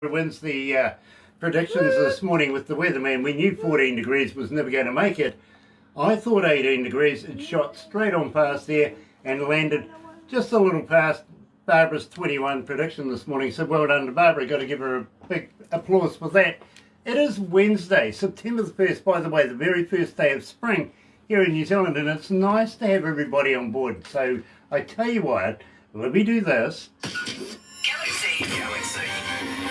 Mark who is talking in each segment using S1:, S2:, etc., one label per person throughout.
S1: Wins the predictions this morning with the weatherman. We knew 14 degrees was never going to make it. I thought 18 degrees. It shot straight on past there and landed just a little past Barbara's 21 prediction this morning. So well done to Barbara. Got to give her a big applause for that. It is Wednesday, September the 1st, by the way, the very first day of spring here in New Zealand, and it's nice to have everybody on board. So I tell you what, let me do this.
S2: Galaxy 107fm.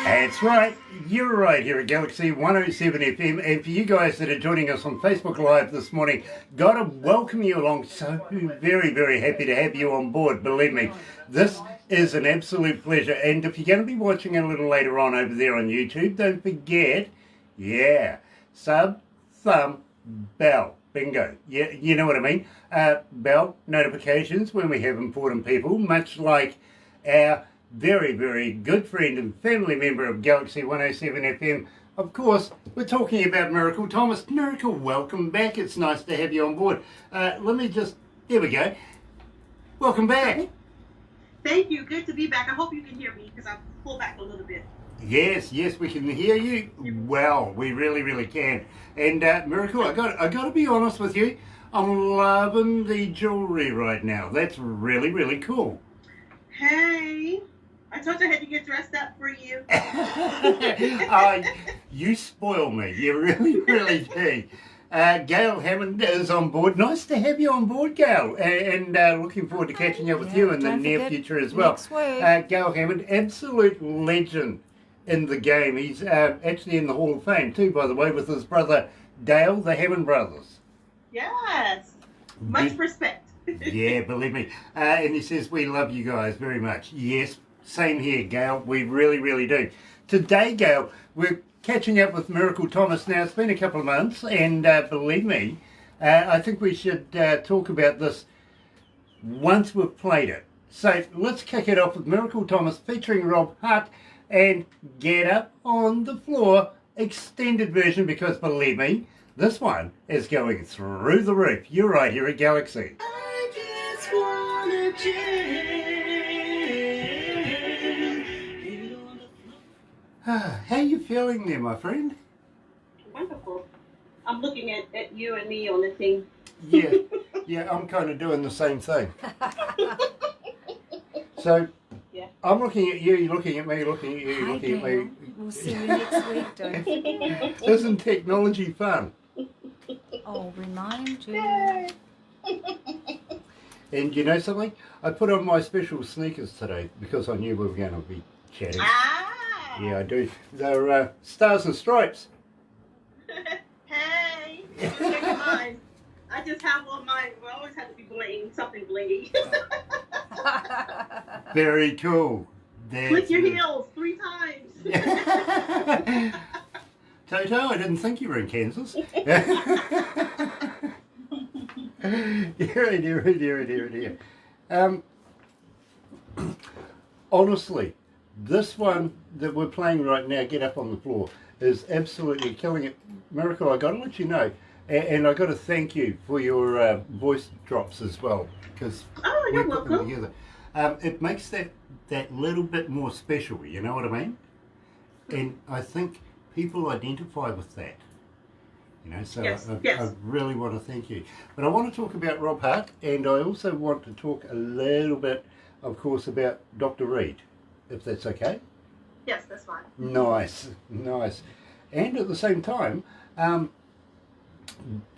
S1: That's right, you're right here at Galaxy 107fm, and for you guys that are joining us on Facebook Live this morning, gotta welcome you along. So very, very happy to have you on board. Believe me, this is an absolute pleasure. And if you're going to be watching it a little later on over there on YouTube, don't forget, sub, thumb, bell. Bingo. Yeah, you know what I mean. Bell notifications when we have important people, much like our very, very good friend and family member of Galaxy 107fm. Of course, we're talking about Miracle Thomas. Miracle, welcome back. It's nice to have you on board. Let me just, there we go. Welcome back.
S3: Thank you. Good to be back. I hope you can hear me because I'll pull back a little bit.
S1: Yes, we can hear you well. We really, really can. And Miracle, I got to be honest with you. I'm loving the jewelry right now. That's really, really cool.
S3: Hey, I told you I had to get dressed up for you.
S1: You spoil me. You really, really do. Gail Hammond is on board. Nice to have you on board, Gail. And looking forward to catching up with you in the near future as well. Gail Hammond, absolute legend in the game. He's actually in the Hall of Fame too, by the way, with his brother Dale, the Hammond brothers.
S3: Yes. Much respect.
S1: Yeah, believe me. And he says, we love you guys very much. Yes, same here, Gail. We really, really do. Today, Gail, we're catching up with Miracle Thomas. Now, it's been a couple of months, and believe me, I think we should talk about this once we've played it. So let's kick it off with Miracle Thomas featuring Rob Hart and Get Up on the Floor extended version, because believe me, this one is going through the roof. You're right here at Galaxy. I just wanna jam. How you feeling there, my friend?
S3: Wonderful. I'm looking at you and me on the thing.
S1: Yeah, I'm kind of doing the same thing. So, I'm looking at you, you're looking at me, looking at you, you're looking at me.
S4: We'll see you next week, don't you?
S1: Isn't technology fun?
S4: I'll remind you.
S3: Yay.
S1: And you know something? I put on my special sneakers today because I knew we were going to be chatting. Yeah, I do. They're Stars and Stripes.
S3: Hey. Check mine. I just have on mine. We always have to be bling, something blingy.
S1: Very cool.
S3: Click your heels 3 times.
S1: Toto, I didn't think you were in Kansas. Dear. Honestly, this one that we're playing right now, Get Up on the Floor, is absolutely killing it. Miracle, I got to let you know, and I got to thank you for your voice drops as well, because
S3: you're welcome.
S1: Together. It makes that little bit more special, you know what I mean? And I think people identify with that, you know, so
S3: yes.
S1: I really want to thank you. But I want to talk about Rob Hart, and I also want to talk a little bit, of course, about Dr. Reed, if that's okay.
S3: Yes, that's fine.
S1: Nice. And at the same time,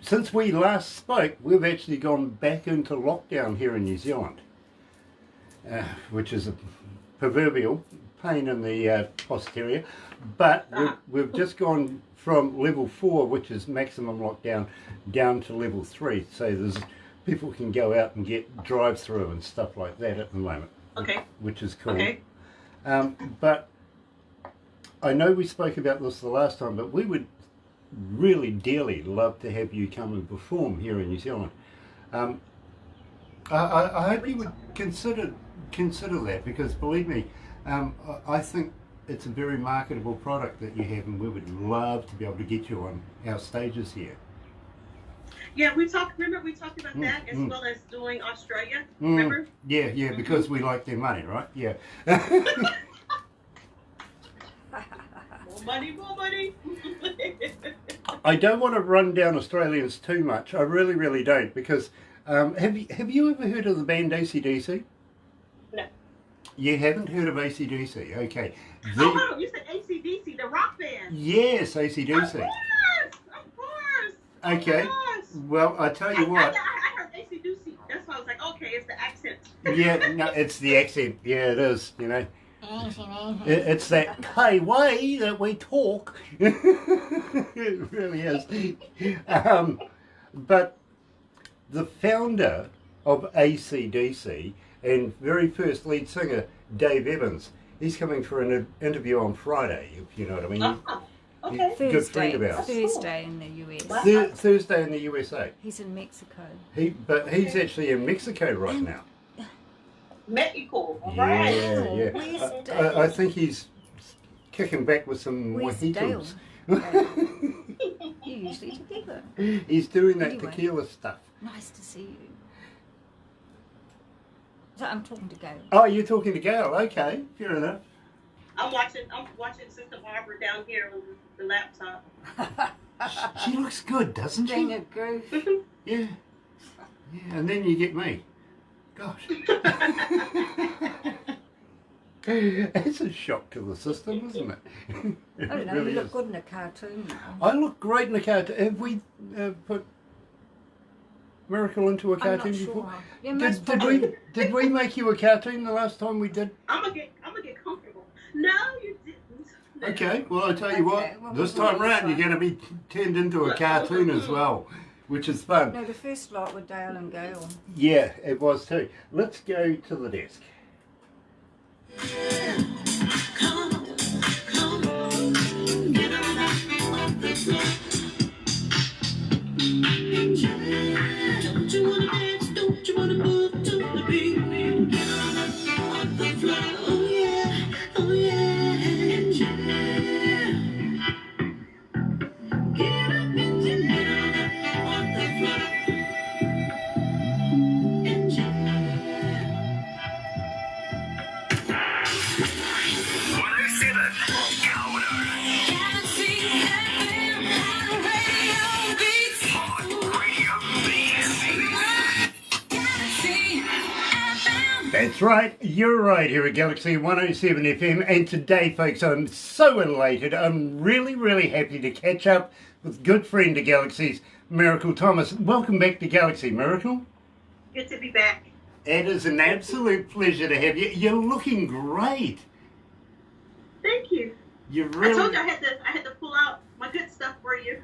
S1: since we last spoke, we've actually gone back into lockdown here in New Zealand, which is a proverbial pain in the posterior, but we've just gone from level 4, which is maximum lockdown, down to level 3, so there's people can go out and get drive-through and stuff like that at the moment.
S3: Okay.
S1: Which is cool.
S3: Okay.
S1: But I know we spoke about this the last time, but we would really dearly love to have you come and perform here in New Zealand. I hope you would consider that, because believe me, I think it's a very marketable product that you have, and we would love to be able to get you on our stages here.
S3: Yeah, we talked. Remember, we talked about that as well as doing Australia. Remember?
S1: Yeah, because we like their money, right? Yeah.
S3: More money, more money.
S1: I don't want to run down Australians too much. I really, really don't, because have you ever heard of the band AC/DC?
S3: No.
S1: You haven't heard of AC/DC? Okay.
S3: Oh, hold on. You said AC/DC, the rock band.
S1: Yes,
S3: Of
S1: AC/DC.
S3: course, of course.
S1: Okay.
S3: Of course.
S1: Well, I tell you what.
S3: I heard AC/DC. That's why I was like, okay, it's the accent.
S1: Yeah, no, it's the accent. Yeah, it is. You know. It's that hey way that we talk. It really is. But the founder of AC/DC and very first lead singer, Dave Evans, he's coming for an interview on Friday, if you know what I mean.
S3: Okay.
S1: Good friend of ours.
S4: Thursday in the US.
S1: Thursday in the USA.
S4: He's in Mexico.
S1: But he's actually in Mexico right now.
S3: Mexico. All right.
S1: Yeah.
S4: Where's Dave?
S1: I think he's kicking back with some
S4: Where's Dale?
S1: mojitos.
S4: You usually together.
S1: He's doing that
S4: Anyway.
S1: tequila stuff.
S4: Nice to see you. So I'm talking to Gail.
S1: Oh, you're talking to Gail. Okay, fair enough.
S3: I'm watching Sister Barbara down here on the laptop.
S1: She looks good, doesn't
S4: Being
S1: she?
S4: a goof.
S1: Yeah. Yeah, and then you get me. Gosh. It's a shock to the system, isn't it?
S4: I don't know,
S1: really
S4: you look
S1: is.
S4: good in a cartoon now.
S1: I look great in a cartoon. Have we put Miracle into a
S4: I'm not
S1: cartoon
S4: sure.
S1: before?
S4: Yeah, most
S1: Did
S4: probably.
S1: we make you a cartoon the last time we did?
S3: I'm gonna get comfortable. No, you didn't.
S1: Okay, well I tell you
S4: Okay, well,
S1: what, this
S4: we'll
S1: time
S4: do
S1: round
S4: this
S1: you're going to be turned into a cartoon as well, which is fun.
S4: No, the first lot were Dale and Gail.
S1: Yeah, it was too. Let's go to the desk.
S5: Don't you wanna dance? Don't you wanna move to the beat? Get on the floor. Oh yeah, oh yeah. Get up and get on the floor. And Galaxy FM on radio beats. Galaxy FM.
S1: That's right, you're right here at Galaxy 107 FM, and today folks I'm so elated, I'm really, really happy to catch up with good friend of Galaxy's, Miracle Thomas. Welcome back to Galaxy, Miracle.
S3: Good to be back.
S1: It is an absolute pleasure to have you. You're looking great.
S3: Thank you.
S1: You
S3: I told
S1: really...
S3: you I had to pull out my good stuff for you.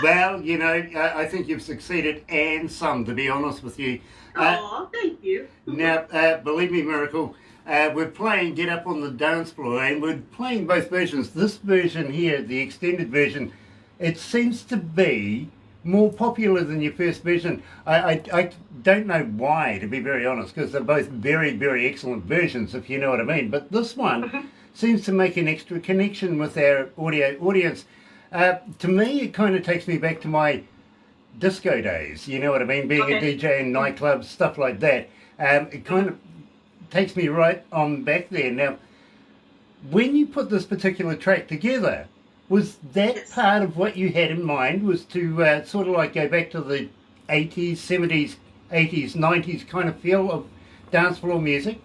S1: Well, you know, I think you've succeeded and some, to be honest with you.
S3: Oh, thank you.
S1: Now, believe me, Miracle, we're playing Get Up on the Dance Floor, and we're playing both versions. This version here, the extended version, it seems to be more popular than your first version. I don't know why, to be very honest, because they're both very, very excellent versions, if you know what I mean. But this one seems to make an extra connection with our audio audience. To me, it kind of takes me back to my disco days, you know what I mean, being a DJ in nightclubs, stuff like that. It kind of takes me right on back there. Now, when you put this particular track together, was that part of what you had in mind, was to sort of like go back to the 80s, 70s, 80s, 90s kind of feel of dance floor music?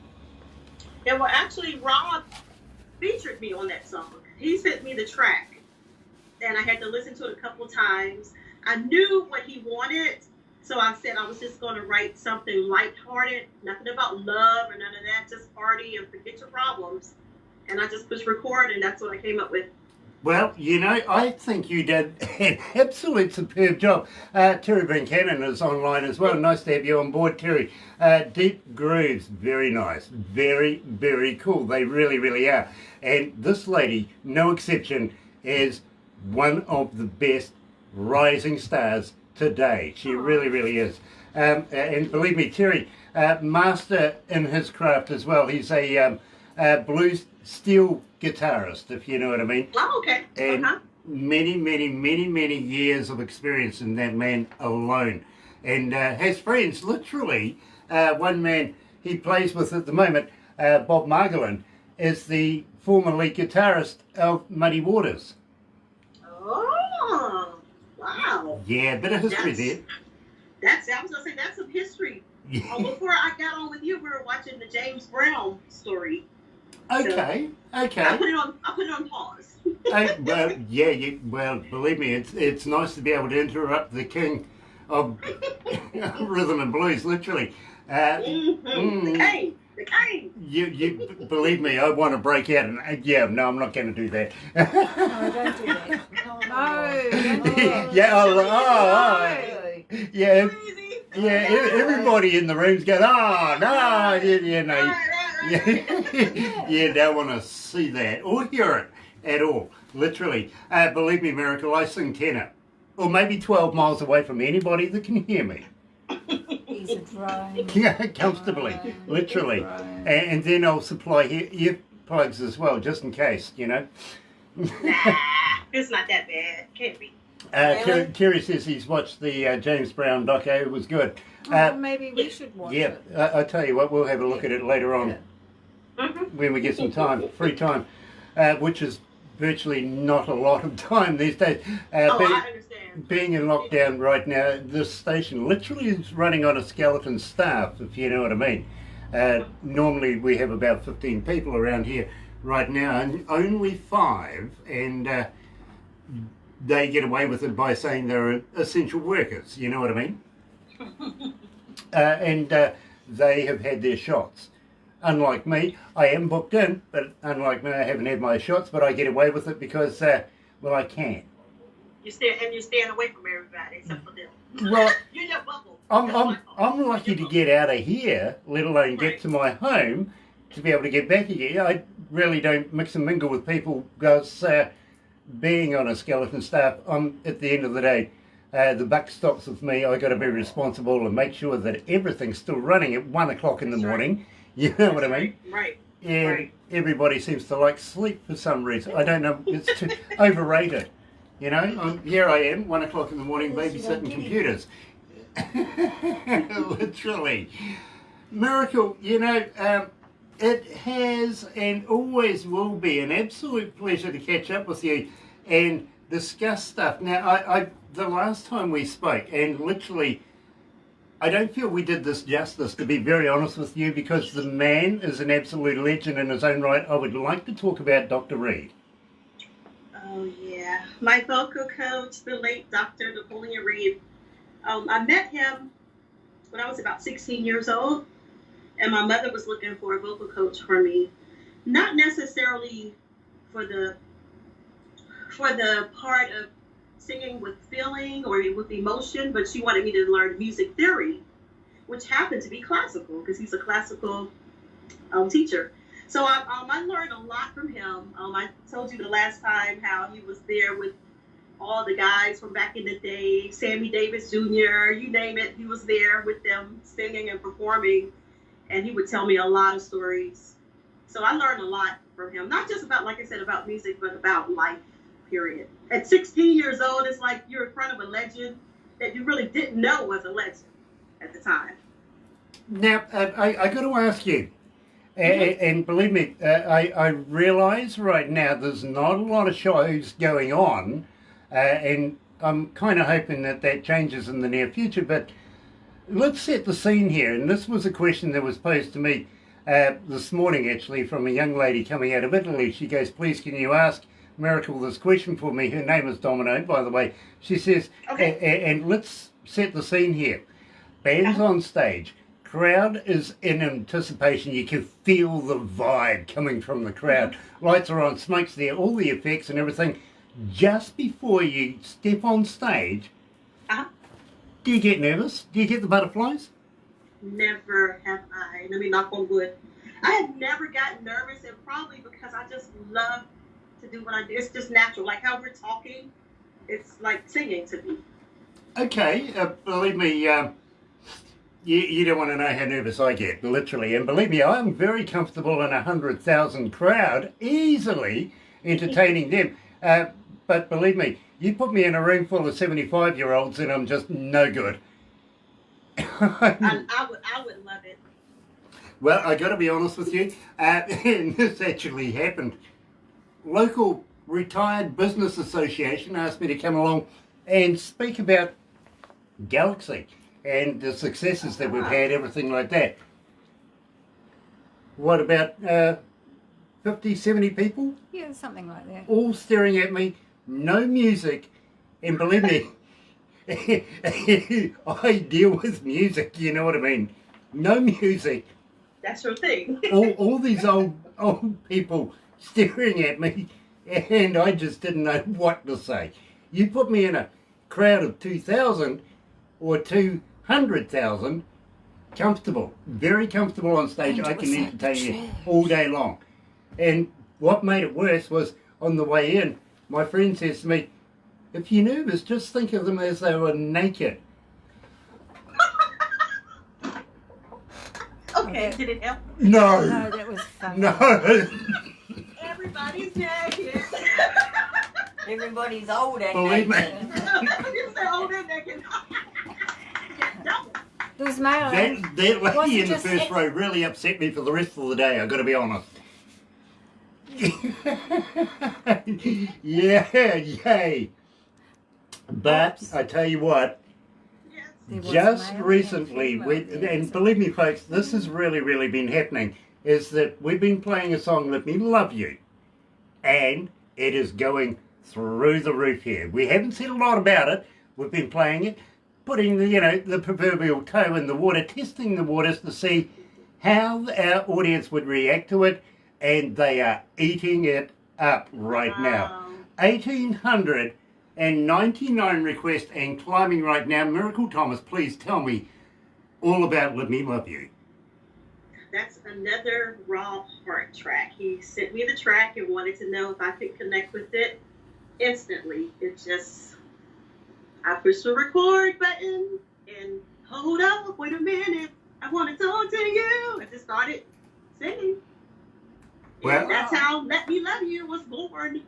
S3: Yeah, well, actually, Rob featured me on that song. He sent me the track, and I had to listen to it a couple times. I knew what he wanted, so I said I was just going to write something lighthearted, nothing about love or none of that, just party and forget your problems. And I just pushed record, and that's what I came up with.
S1: Well, you know, I think you did an absolute superb job. Terry Van Cannon is online as well. Nice to have you on board, Terry. Deep grooves, very nice. Very, very cool. They really, really are. And this lady, no exception, is one of the best rising stars today. She really, really is. And believe me, Terry, master in his craft as well. He's a blues steel guitarist, if you know what I mean.
S3: Oh, okay.
S1: And many years of experience in that man alone, and has friends. Literally, one man he plays with at the moment, Bob Margolin, is the former lead guitarist of Muddy Waters.
S3: Oh, wow.
S1: Yeah, a bit of history there.
S3: I was gonna say that's some history. Oh, before I got on with you, we were watching the James Brown story.
S1: Okay.
S3: I put it on pause.
S1: Well, believe me, it's nice to be able to interrupt the king of rhythm and blues, literally.
S3: The king.
S1: You believe me, I want to break out and no, I'm not going to do that.
S4: No, don't do that. No, don't do that.
S1: Yeah,
S3: Crazy.
S1: everybody in the room's going, oh no,
S3: Right.
S1: don't want to see that or hear it at all. Literally, believe me, Miracle, I sing tenor, or maybe 12 miles away from anybody that can hear me.
S4: He's a drone.
S1: Comfortably, literally, and then I'll supply earplugs as well, just in case,
S3: Nah, it's not that bad. Can't be.
S1: Kerry says he's watched the James Brown doco. It was good.
S4: Maybe we should watch it.
S1: I tell you what, we'll have a look at it later on when we get some time, free time, which is virtually not a lot of time these days.
S3: I understand.
S1: Being in lockdown right now, this station literally is running on a skeleton staff, if you know what I mean. Normally we have about 15 people around here right now, and only 5, and they get away with it by saying they're essential workers, you know what I mean? And they have had their shots. Unlike me, I am booked in, but unlike me, I haven't had my shots, but I get away with it because, well, I can.
S3: You're staying away from everybody except for them.
S1: Well,
S3: You're in your bubble.
S1: I'm lucky to get out of here, let alone get to my home, to be able to get back again. I really don't mix and mingle with people because being on a skeleton staff, at the end of the day, the buck stops with me. I got to be responsible and make sure that everything's still running at 1 o'clock in the morning. You know what I mean?
S3: Right.
S1: And everybody seems to like sleep for some reason. I don't know. It's too overrated. You know, here I am, 1 o'clock in the morning, babysitting computers. Literally. Miracle, you know, it has and always will be an absolute pleasure to catch up with you and discuss stuff. Now, I the last time we spoke, and literally, I don't feel we did this justice, to be very honest with you, because the man is an absolute legend in his own right. I would like to talk about Dr. Reed.
S3: Oh, yeah. My vocal coach, the late Dr. Napoleon Reed, I met him when I was about 16 years old, and my mother was looking for a vocal coach for me. Not necessarily for the part of singing with feeling or with emotion, but she wanted me to learn music theory, which happened to be classical because he's a classical teacher. So I learned a lot from him. I told you the last time how he was there with all the guys from back in the day, Sammy Davis Jr., you name it, he was there with them singing and performing, and he would tell me a lot of stories. So I learned a lot from him, not just about, like I said, about music, but about life, period. At 16 years old, it's like you're in front of a legend that you really didn't know was a legend at the time.
S1: Now, I got to ask you, and believe me, I realise right now there's not a lot of shows going on, and I'm kind of hoping that changes in the near future, but let's set the scene here. And this was a question that was posed to me this morning, actually, from a young lady coming out of Italy. She goes, please, can you ask Miracle this question for me? Her name is Domino, by the way. She says, okay. And let's set the scene here. Band's on stage. Crowd is in anticipation. You can feel the vibe coming from the crowd. Lights are on, smoke's there, all the effects and everything. Just before you step on stage, do you get nervous? Do you get the butterflies?
S3: Never have I. Let me knock on wood. I have never gotten nervous, and probably because I just love to do what I do. It's just natural. Like how we're talking, it's like singing to me.
S1: Okay, believe me, you don't want to know how nervous I get, literally. And believe me, I'm very comfortable in 100,000 crowd, easily entertaining them. But believe me, you put me in a room full of 75-year-olds and I'm just no good.
S3: I would love it.
S1: Well, I got to be honest with you, and this actually happened. Local retired business association asked me to come along and speak about Galaxy and the successes that we've had, everything like that. What about 50, 70 people?
S4: Yeah, something like that.
S1: All staring at me, no music, and believe me, I deal with music, you know what I mean? No music.
S3: That's your thing.
S1: All these old people staring at me, and I just didn't know what to say. You put me in a crowd of 2,000 or 200,000, comfortable, very comfortable on stage. I can
S4: 100%
S1: entertain you
S4: true.
S1: all day long. And what made it worse was on the way in, my friend says to me, if you're nervous, just think of them as they were naked.
S3: Okay, did it help?
S1: No,
S4: No, that was funny.
S1: no.
S3: Everybody's naked.
S6: Everybody's old and
S1: Believe me.
S6: naked.
S3: You say, oh, they're naked. Double.
S4: There was mail.
S1: That
S4: Was
S1: lady
S4: it
S1: in the
S4: just
S1: first
S4: ex-
S1: row really upset me for the rest of the day, I've got to be honest. Yeah, yay. But I tell you what,
S3: Yes.
S4: There was
S1: just
S4: mail
S1: recently,
S4: and female,
S1: and believe me folks, this has really been happening, is that we've been playing a song, Let Me Love You, and it is going through the roof here. We haven't said a lot about it, we've been playing it, putting the proverbial toe in the water, testing the waters to see how our audience would react to it, and they are eating it up right now. 1,899 requests and climbing right now. Miracle Thomas, please tell me all about Let Me Love You.
S3: That's another Rob Hart track. He sent me the track and wanted to know if I could connect with it instantly. It just, I pushed the record button and hold up, wait a minute, I want to talk to you. I just started singing.
S1: Well,
S3: And that's how Let Me Love You was born.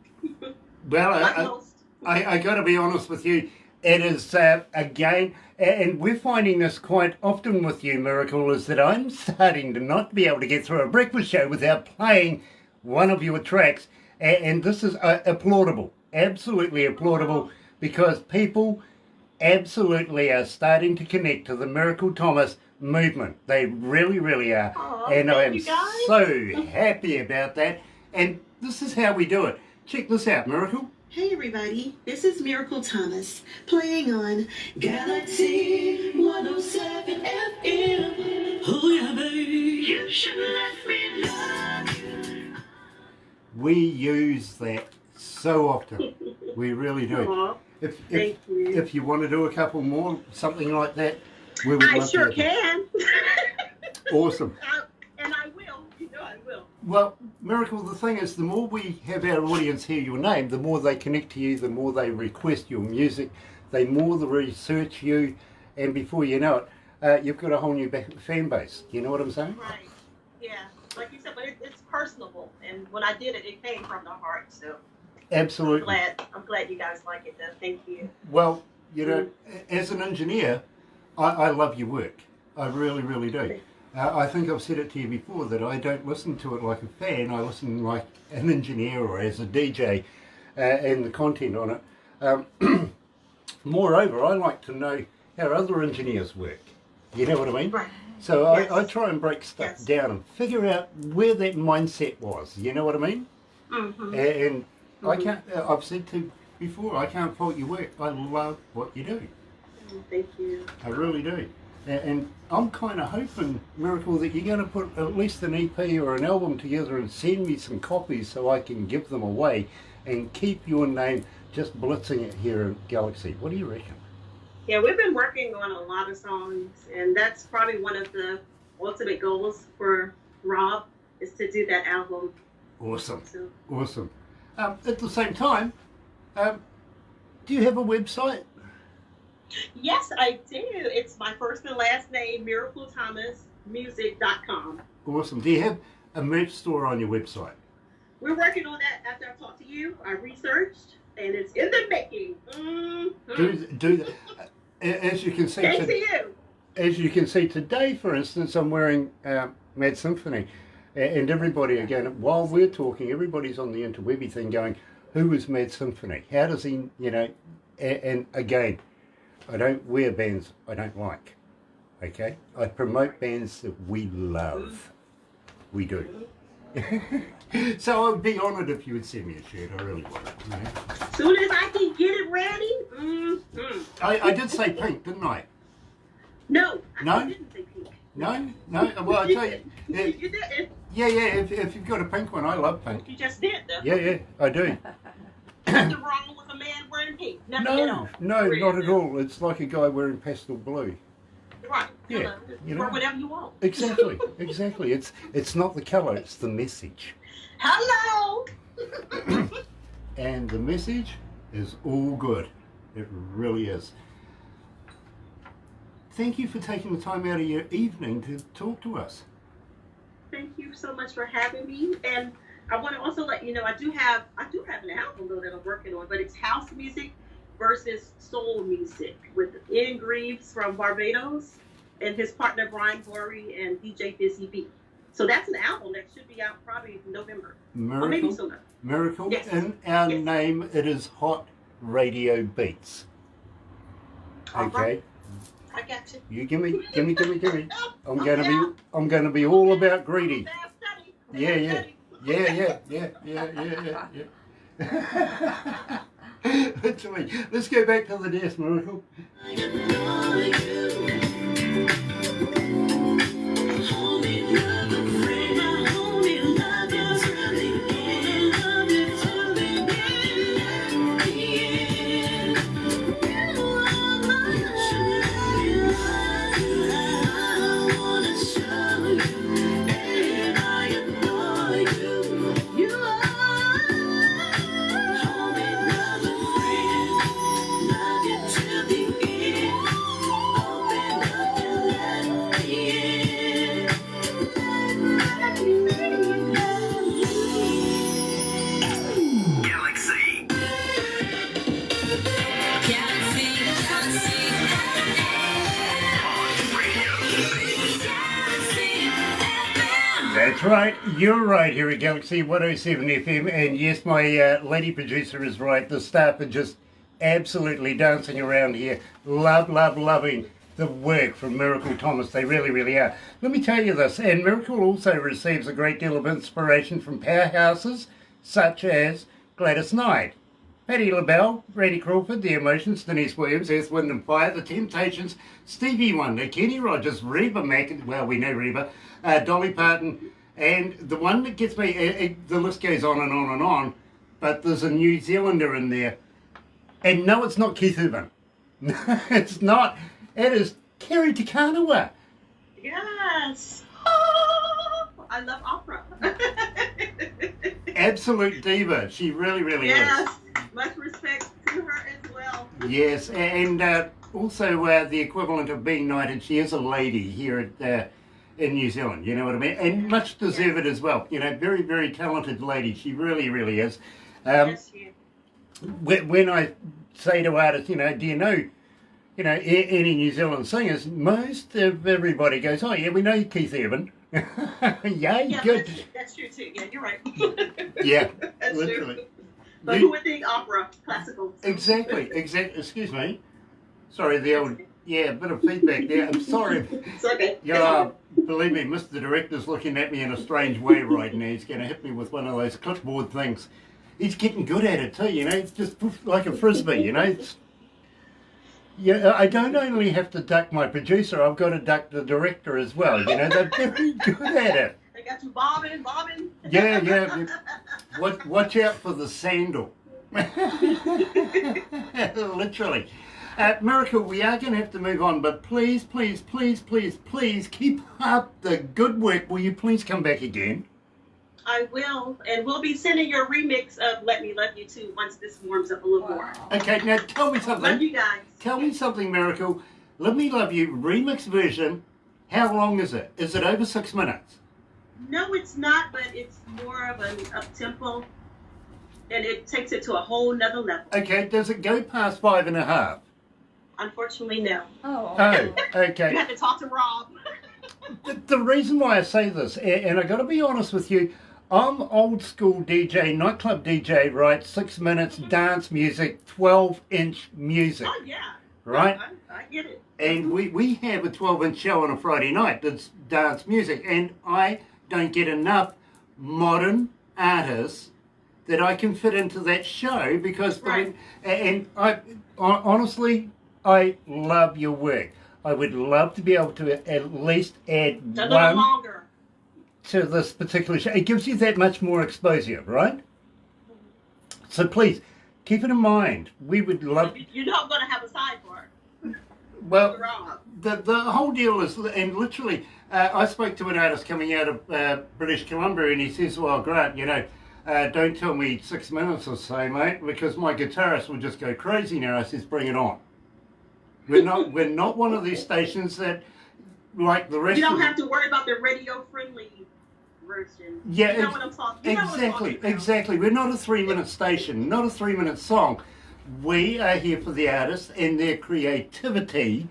S1: Well,
S3: Utmost.
S1: I got to be honest with you. It is, again, and we're finding this quite often with you, Miracle, is that I'm starting to not be able to get through a breakfast show without playing one of your tracks. And this is applaudable, absolutely applaudable, because people absolutely are starting to connect to the Miracle Thomas movement. They really are.
S3: Aw,
S1: And I
S3: thank
S1: am
S3: you, guys.
S1: so happy about that. And this is how we do it. Check this out, Miracle.
S5: Hey everybody, this is Miracle Thomas playing on Galaxy 107 FM. Oh yeah, baby, you should let me love you.
S1: We use that so often. We really do.
S3: Aw,
S1: If
S3: thank you.
S1: if you want to do a couple more, something like that, we would
S3: I
S1: love
S3: sure
S1: to.
S3: can.
S1: Awesome.
S3: And I will. You know I will.
S1: Well, Miracle, the thing is, the more we have our audience hear your name, the more they connect to you, the more they request your music, the more they research you, and before you know it, you've got a whole new fan base. You know what I'm saying?
S3: Right. Yeah. Like you said, but it's personable. And when I did it, it came from the heart. So
S1: Absolutely.
S3: I'm glad you guys like it though. Thank you.
S1: Well, you know, as an engineer, I love your work. I really do. I think I've said it to you before that I don't listen to it like a fan. I listen like an engineer or as a DJ and the content on it. Moreover, I like to know how other engineers work. You know what I mean?
S3: Right.
S1: So
S3: Yes.
S1: I try and break stuff
S3: Yes.
S1: down and figure out where that mindset was. You know what I mean?
S3: Mm-hmm.
S1: And I can't. I've said to before, I can't fault your work. I love what you do.
S3: Thank you.
S1: I really do. And I'm kind of hoping, Miracle, that you're going to put at least an EP or an album together and send me some copies so I can give them away and keep your name just blitzing it here at Galaxy. What do you reckon?
S3: Yeah, we've been working on a lot of songs, and that's probably one of the ultimate goals for Rob is to do that album.
S1: Awesome.
S3: So,
S1: Awesome. At the same time, do you have a website?
S3: yes, I do. It's my first and last name, miraclethomasmusic.com.
S1: Awesome. Do you have a merch store on your website?
S3: We're working on that after I talked to you. I researched, and it's in the making.
S1: Do that. As you can see,
S3: Thanks to you.
S1: as you can see today, for instance, I'm wearing Mad Symphony, and everybody again, while we're talking, everybody's on the interwebby thing going, who is Mad Symphony? How does he, and again, I don't wear bands I don't like, okay? I promote bands that we love. We do. So I'd be honoured if you would send me a shirt, I really would.
S3: As soon as I can get it ready.
S1: I did say pink, didn't I?
S3: No.
S1: No?
S3: I didn't say pink.
S1: No? Well, I tell you,
S3: You did.
S1: yeah, if you've got a pink one, I love pink.
S3: You just did, though.
S1: Yeah, I do.
S3: Nothing wrong with a man wearing pink. Nothing at all.
S1: No,
S3: Really,
S1: not at all. It's like a guy wearing pastel blue.
S3: Right.
S1: Yeah,
S3: Wear whatever you want.
S1: Exactly. It's not the colour, it's the message.
S3: Hello.
S1: And the message is all good. It really is. Thank you for taking the time out of your evening to talk to us.
S3: Thank you so much for having me. And I want to also let you know I do have an album though that I'm working on, but it's house music versus soul music with Ian Greaves from Barbados and his partner Brian Gorey and DJ Busy B. So that's an album that should be out probably in November.
S1: Miracle,
S3: or maybe sooner.
S1: Miracle.
S3: Yes.
S1: In our
S3: Yes.
S1: name, it is Hot Radio Beats.
S3: All
S1: Okay.
S3: right. I got you.
S1: You give me. I'm gonna be all about greedy.
S3: Fast study.
S1: Yeah. Literally. Let's go back to the dance, Miracle. That's right, you're right here at Galaxy 107 FM, and yes, my lady producer is right. The staff are just absolutely dancing around here, loving the work from Miracle Thomas. They really are. Let me tell you this, and Miracle also receives a great deal of inspiration from powerhouses such as Gladys Knight, Patti LaBelle, Randy Crawford, The Emotions, Denise Williams, Earth, Wind and Fire, The Temptations, Stevie Wonder, Kenny Rogers, Reba McEntire, well, we know Reba, Dolly Parton, and the one that gets me, the list goes on and on and on, but there's a New Zealander in there. And no, it's not Keith Urban. It's not. It is Kerry Takanawa.
S3: Yes. Oh, I love opera.
S1: Absolute diva. She really
S3: yes.
S1: is.
S3: Much respect to her as well.
S1: Yes, and also the equivalent of being knighted, she is a lady here at in New Zealand, you know what I mean? And much deserved as well. You know, very talented lady. She really is.
S3: Yes, she is.
S1: When I say to artists, do you know any New Zealand singers, most of everybody goes, oh yeah, we know Keith Urban. yeah, good.
S3: That's true too. Yeah, you're right.
S1: Yeah,
S3: that's
S1: literally.
S3: True. But who would think opera, classical?
S1: Exactly. Excuse me. Sorry, the old, a bit of feedback there. I'm sorry.
S3: It's okay.
S1: Yeah, believe me, Mr. Director's looking at me in a strange way right now. He's going to hit me with one of those clipboard things. He's getting good at it too, just poof, like a frisbee, Yeah, I don't only have to duck my producer, I've got to duck the director as well, they're very good at it.
S3: They got you bobbing.
S1: Yeah. Watch out for the sandal. Literally. Miracle, we are going to have to move on, but please keep up the good work. Will you please come back again?
S3: I will, and we'll be sending your remix of Let Me Love You Too once this warms up a little more.
S1: Okay, now tell me something.
S3: Love you guys.
S1: Tell me something, Miracle. Let Me Love You remix version. How long is it? Is it over 6 minutes?
S3: No, it's not, but it's more of an up-tempo. and it takes it to a whole nother level.
S1: Okay, does it go past 5.5?
S3: Unfortunately, no.
S4: Oh.
S1: Oh,
S3: You
S1: okay.
S3: have to talk to Rob.
S1: The reason why I say this, and I got to be honest with you, I'm old school DJ, nightclub DJ, right? 6 minutes, dance music, 12-inch music,
S3: Oh yeah.
S1: right?
S3: I get it.
S1: And we have a 12-inch show on a Friday night that's dance music, and I don't get enough modern artists that I can fit into that show because,
S3: Right.
S1: honestly, I love your work. I would love to be able to at least add
S3: A little
S1: one
S3: longer.
S1: to this particular show. It gives you that much more exposure, right? So please, keep it in mind. We would love...
S3: You know I'm going to have a sidebar.
S1: Well,
S3: Rob.
S1: the whole deal is, and literally, I spoke to an artist coming out of British Columbia, and he says, well, Grant, don't tell me 6 minutes or so, mate, because my guitarist will just go crazy now. I says, bring it on. We're not one of these stations that, like the rest
S3: You don't
S1: of
S3: have to worry about the radio-friendly version.
S1: Yeah,
S3: You know what I'm talking about.
S1: exactly. We're not a 3-minute station, not a 3-minute song. We are here for the artists and their creativity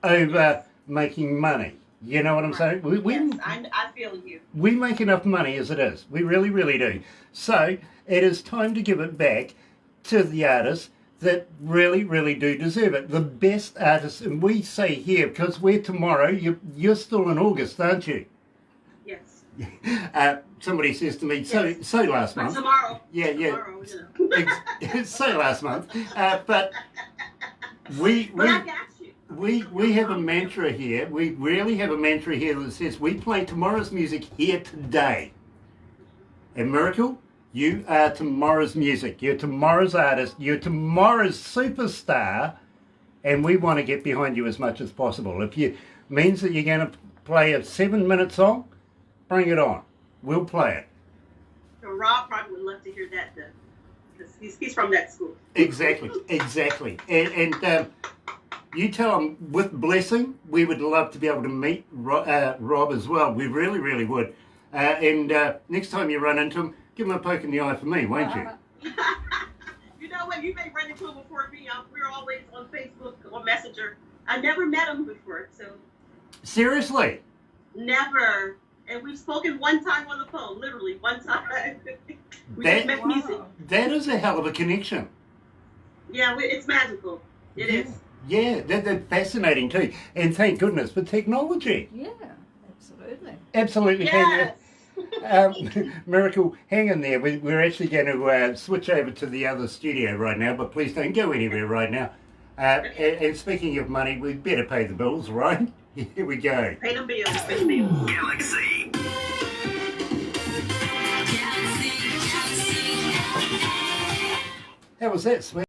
S1: over making money. You know what I'm saying?
S3: Yes, I feel you.
S1: We make enough money as it is. We really, really do. So it is time to give it back to the artists that really, really do deserve it. The best artists, and we say here, because we're tomorrow, you're still in August, aren't you?
S3: Yes.
S1: Somebody says to me, so last
S3: But
S1: month.
S3: tomorrow.
S1: Yeah.
S3: Tomorrow, you know.
S1: So last month. But we
S3: I got you.
S1: we have a mantra here. We really have a mantra here that says we play tomorrow's music here today. And Miracle, you are tomorrow's music. You're tomorrow's artist. You're tomorrow's superstar. And we want to get behind you as much as possible. If it means that you're going to play a 7-minute song, bring it on. We'll play it.
S3: So Rob probably would love to hear that, though. Because he's from that school.
S1: Exactly. And you tell him, with blessing, we would love to be able to meet Rob as well. We really, really would. And next time you run into him, give him a poke in the eye for me, won't you?
S3: You know what? You may run into him before me. We're always on Facebook or Messenger. I never met him before, so.
S1: Seriously?
S3: Never. And we've spoken one time on the phone, literally one time. We just make music.
S1: That is a hell of a connection.
S3: Yeah, it's magical. It is.
S1: Yeah, that's fascinating too. And thank goodness for technology.
S4: Yeah, absolutely.
S1: Absolutely.
S3: Yes.
S1: Miracle, hang in there. We're actually going to switch over to the other studio right now, but please don't go anywhere right now. And speaking of money, we'd better pay the bills, right? Here we go.
S3: Pay the bills. Pay the bills.
S2: Galaxy.
S1: How was that, Sweet?